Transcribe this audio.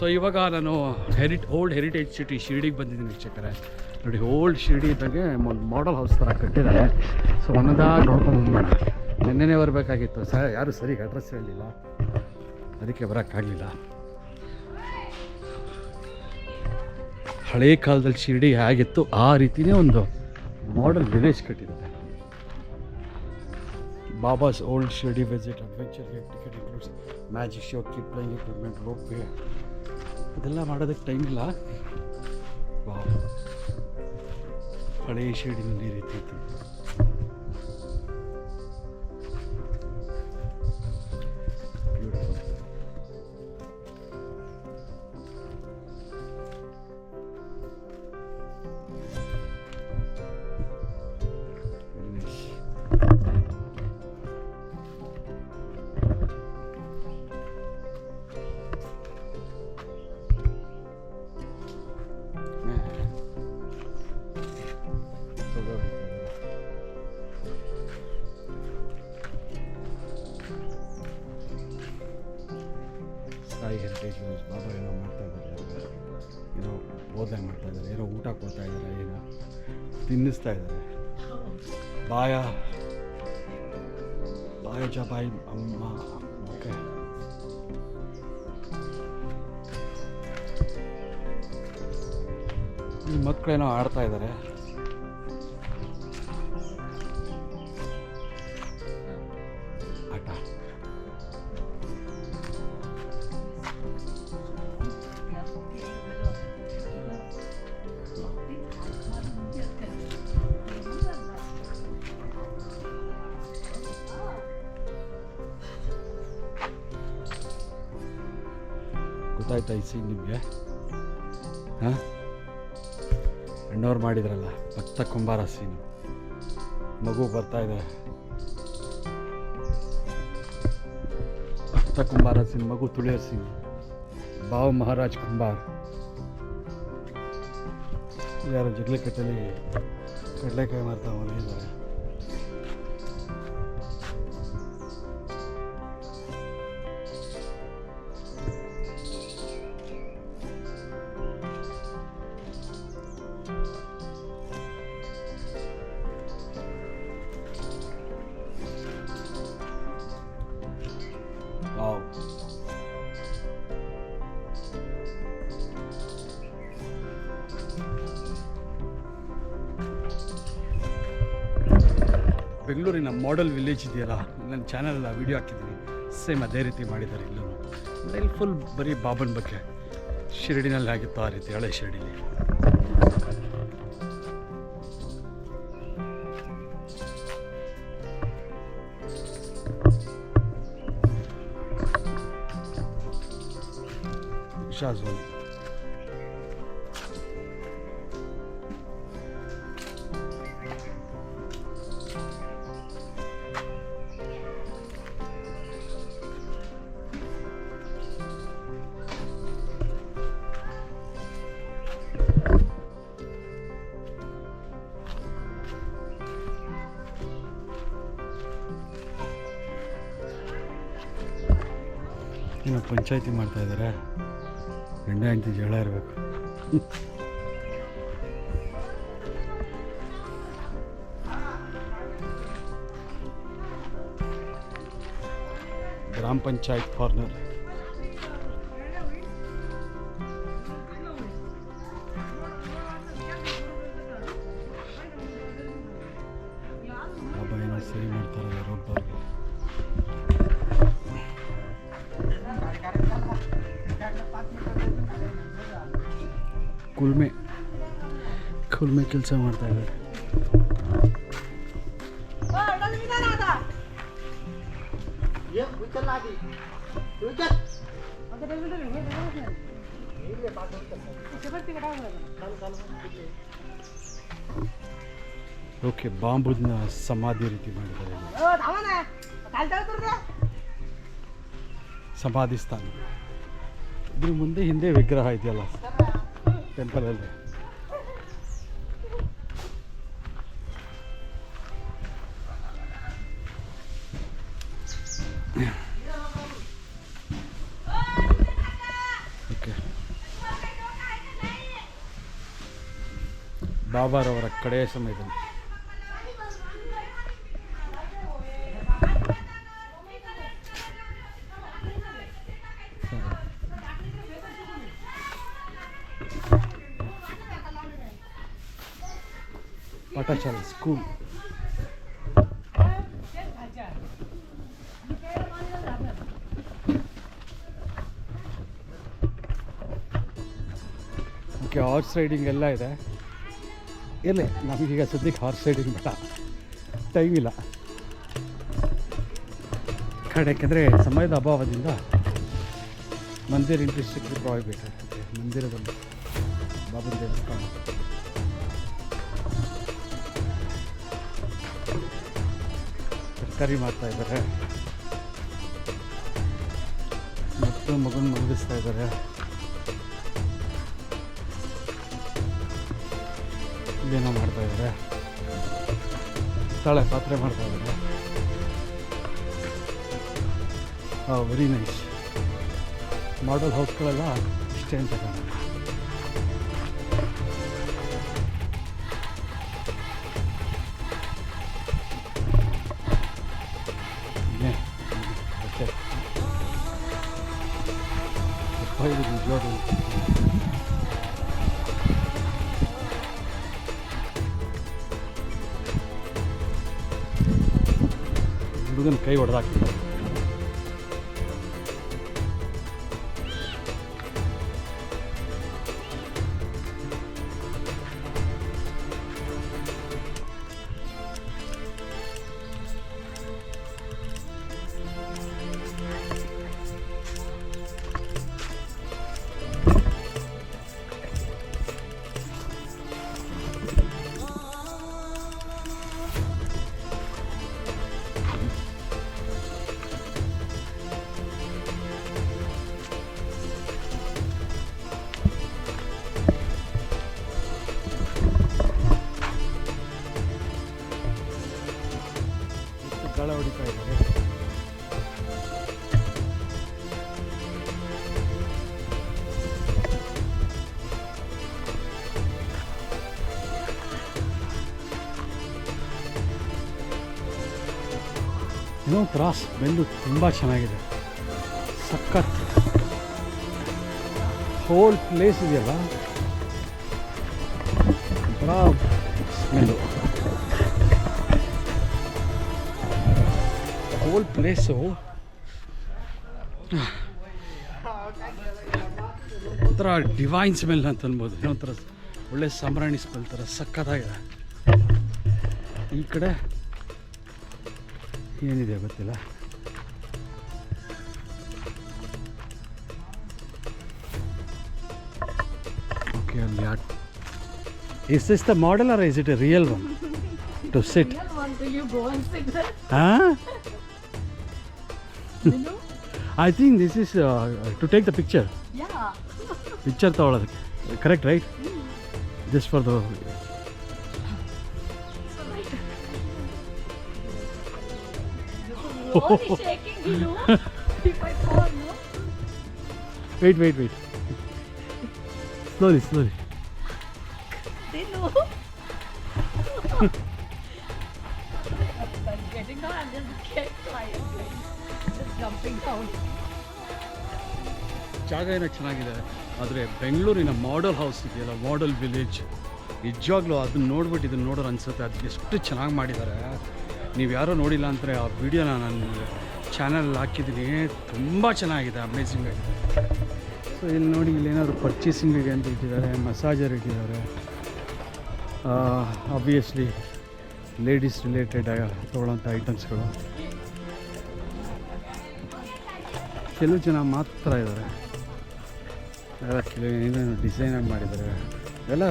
So ಇವಾಗ ನಾನು old heritage city ಶಿರ್ಡಿಗೆ ಬಂದಿದ್ದೀನಿ ವೀಕ್ಷಕರೇ. ನೋಡಿ ಓಲ್ಡ್ ಶಿರ್ಡಿ ಇದ್ದಾಗೆ ಒಂದು ಮಾಡಲ್ ಹೌಸ್ ಥರ ಕಟ್ಟಿದ್ದಾರೆ. ಸೊ ಒಂದೊಂದಾಗಿ ನೋಡ್ಕೊಂಡ್ಬಂದ್ಬೇಡ. ನೆನ್ನೆನೇ ಬರಬೇಕಾಗಿತ್ತು ಸರ್, ಯಾರು ಸರಿಗೆ ಅಡ್ರೆಸ್ ಹೇಳಲಿಲ್ಲ, ಅದಕ್ಕೆ ಬರೋಕ್ಕಾಗಲಿಲ್ಲ. ಹಳೇ ಕಾಲದಲ್ಲಿ ಶಿರ್ಡಿ ಹೇಗಿತ್ತು ಆ ರೀತಿಯೇ ಒಂದು ಮಾಡಲ್ ವಿಲೇಜ್ ಕಟ್ಟಿದ್ದಾರೆ. Baba's old Shirdi visit adventure ticket includes magic show, keep playing equipment, rope way. ಇದೆಲ್ಲ ಮಾಡೋದಕ್ಕೆ ಟೈಮ್ ಇಲ್ಲ. ಹಳೇ ಶಿರ್ಡಿನಲ್ಲಿ ಈ ರೀತಿ ಇತ್ತು. Sai heritage village. ಬಾಬಾ ಏನೋ ಮಾಡ್ತಾ ಇದ್ದಾರೆ, ಏನೋ ಬೋಧನೆ ಮಾಡ್ತಾ ಇದ್ದಾರೆ, ಏನೋ ಊಟ ಕೊಡ್ತಾ ಇದ್ದಾರೆ, ಏನೋ ತಿನ್ನಿಸ್ತಾ ಇದ್ದಾರೆ. ಬಾಯ ಜಬಾಯಿ ಅಮ್ಮ. ಓಕೆ, ಈ ಮಕ್ಕಳೇನೋ ಆಡ್ತಾ ಇದ್ದಾರೆ. ಆಟ ಗೊತ್ತಾಯ್ತಾ ಈ ಸೀನ್ ನಿಮಗೆ? ಹಾಂ, ಅಣ್ಣವ್ರು ಮಾಡಿದ್ರಲ್ಲ ಭಕ್ತ ಕುಂಬಾರ ಸೀನು. ಮಗು ಬರ್ತಾ ಇದೆ, ಭಕ್ತ ಕುಂಬಾರ ಸೀನ್, ಮಗು ತುಳಿಯೋ ಸೀನ್. ಬಾವ್ ಮಹಾರಾಜ್ ಕುಂಬಾರ್ ಯಾರು ಜಗ್ಲಿಕಟ್ಟಲ್ಲಿ ಕಡಲೆಕಾಯಿ ಮಾರ್ತಾ ಮಲಗಿದ್ದಾರೆ. ಬೆಂಗಳೂರಿನ ಮಾಡೆಲ್ ವಿಲೇಜ್ ಇದೆಯಲ್ಲ, ನನ್ನ ಚಾನಲಲ್ಲಿ ವೀಡಿಯೋ ಹಾಕಿದ್ದೀನಿ, ಸೇಮ್ ಅದೇ ರೀತಿ ಮಾಡಿದ್ದಾರೆ ಇಲ್ಲೂ. ಇಲ್ಲಿ ಫುಲ್ ಬರೀ ಬಾಬನ ಬಗ್ಗೆ. ಶಿರಡಿನಲ್ಲಿ ಆಗಿತ್ತು ಆ ರೀತಿ, ಹಳೆ ಶಿರಡಿಲಿ. ಶಾಜು ಇನ್ನು ಪಂಚಾಯತಿ ಮಾಡ್ತಾ ಇದ್ದಾರೆ. ಗಂಡ ಹೆಂಡತಿ ಜಗಳ ಇರಬೇಕು. ಗ್ರಾಮ ಪಂಚಾಯತ್ ಕಾರ್ನರ್. ಬಾಬಾ ಏನೋ ಸರಿ ಮಾಡ್ತಾರಲ್ಲ ರೋಡ್ದವ್ರಿಗೆ. ಕುಲ್ಮೆ ಕೆಲಸ ಮಾಡ್ತಾ ಇದ್ದಾರೆ. ಓಕೆ, ಬಾಂಬುನ ಸಮಾಧಿ ರೀತಿ ಮಾಡಿದ್ದಾರೆ. ಸಮಾಧಿ ಸ್ಥಾನ. ಇದ್ರ ಮುಂದೆ ಹಿಂದೆ ವಿಗ್ರಹ ಇದೆಯಲ್ಲ ಟೆಂಪಲಲ್ಲಿ. ಓಕೆ, ಬಾಬಾರವರ ಕಡೆಯ ಸಮಯದಲ್ಲಿ. ಪಾಠಶಾಲೆ ಸ್ಕೂಲ್. ಓಕೆ, ಹಾರ್ಸ್ ರೈಡಿಂಗ್ ಎಲ್ಲ ಇದೆ. ಇರಲಿ, ನಮಗೀಗ ಸದ್ಯಕ್ಕೆ ಹಾರ್ಸ್ ರೈಡಿಂಗ್ ಬೇಡ, ಟೈಮ್ ಇಲ್ಲ ಕಡೆ. ಯಾಕೆಂದರೆ ಸಮಯದ ಅಭಾವದಿಂದ ಮಂದಿರ ಇಂಟ್ರೆಸ್ಟಿಗೆ ಪ್ರಾಹಿಬಿಟ್ ಆಗ್ತದೆ. ಮಂದಿರದಲ್ಲಿ ಬಾಬನ ದೇವಸ್ಥಾನ ತರಕಾರಿ ಮಾಡ್ತಾಯಿದ್ದಾರೆ ಮತ್ತು ಮಗನ ಮಲಗಿಸ್ತಾ ಇದ್ದಾರೆ. ಇಲ್ಲೇನೋ ಮಾಡ್ತಾಯಿದ್ದಾರೆ, ತಾಳೆ ಪಾತ್ರೆ ಮಾಡ್ತಾಯಿದ್ದಾರೆ. Very nice. ಮಾಡೆಲ್ ಹೌಸ್ಗಳೆಲ್ಲ ಇಷ್ಟೇ ಅಂತ ಕಾಣುತ್ತೆ. ಇದು ನಿಜವಾಗ್ಲೂ ಹುಡುಗನ ಕೈ ಹೊಡೆದಾಕ್ತಿದ್ದಾರೆ. ಗಾಳ ಹೊಡಿತಾ ಇದ್ದಾರೆ. ಏನೋ ತ್ರಾಸ್ ಬೆಲ್ಲು ತುಂಬ ಚೆನ್ನಾಗಿದೆ, ಸಖತ್. ಹೋಲ್ ಪ್ಲೇಸ್ ಇದೆಯಲ್ಲ, ಒಂಥರ ಸ್ಮೆಲ್ಲು. ಹೋಲ್ ಪ್ಲೇಸು ಒಂಥರ ಡಿವೈನ್ ಸ್ಮೆಲ್ ಅಂತ ಅನ್ಬೋದು. ಏನೋ ಒಂಥರ ಒಳ್ಳೆ ಸಾಂಬ್ರಾಣಿ ಸ್ಮೆಲ್ ಥರ ಸಖತ್ತಾಗಿದೆ. ಈ ಕಡೆ ಏನಿದೆ ಗೊತ್ತಿಲ್ಲ. ಓಕೆ, ಅಲ್ಲಿ is this the model or is it a real one to sit? Real one, do you go and sit there? Huh? You know? I think this is to take the picture. Yeah. Picture ತಗೊಳ್ಳೋದಕ್ಕೆ. Correct, right? Just for the... Only shaking, you know? If I fall, no? Wait. Slowly. They know. I'm getting down and just get flying. Just jumping down. ಜಾಗ ಏನೋ ಚೆನ್ನಾಗಿದೆ, ಆದರೆ ಬೆಂಗಳೂರಿನ model house ಇದೆಯಲ್ಲ, model village, ನಿಜವಾಗ್ಲೂ ಅದನ್ನ ನೋಡ್ಬಿಟ್ಟು ಇದನ್ನು ನೋಡೋರು ಅನಿಸುತ್ತೆ. ಅದು ಎಷ್ಟು ಚೆನ್ನಾಗಿ ಮಾಡಿದ್ದಾರೆ. ನೀವು ಯಾರೋ ನೋಡಿಲ್ಲ ಅಂದರೆ ಆ ವಿಡಿಯೋನ ನಾನು ಚಾನಲಲ್ಲಿ ಹಾಕಿದ್ದೀನಿ. ತುಂಬ ಚೆನ್ನಾಗಿದೆ, ಅಮೇಝಿಂಗ್ ಆಗಿದೆ. ಸೊ ಇಲ್ಲಿ ನೋಡಿ, ಇಲ್ಲೇನಾದ್ರು ಪರ್ಚೇಸಿಂಗಿಗೆ ಅಂತ ಇಟ್ಟಿದ್ದಾರೆ, ಮಸಾಜರ್ ಇಟ್ಟಿದ್ದಾರೆ. ಆಬ್ವಿಯಸ್ಲಿ ಲೇಡೀಸ್ ರಿಲೇಟೆಡ್ ತೊಗೊಳ್ಳೋಂಥ ಐಟಮ್ಸ್ಗಳು. ಕೆಲವು ಜನ ಮಾತ್ರ ಇದ್ದಾರೆ, ಕೆಲವು ಏನೇನು ಡಿಸೈನಾಗಿ ಮಾಡಿದ್ದಾರೆ. ಎಲ್ಲ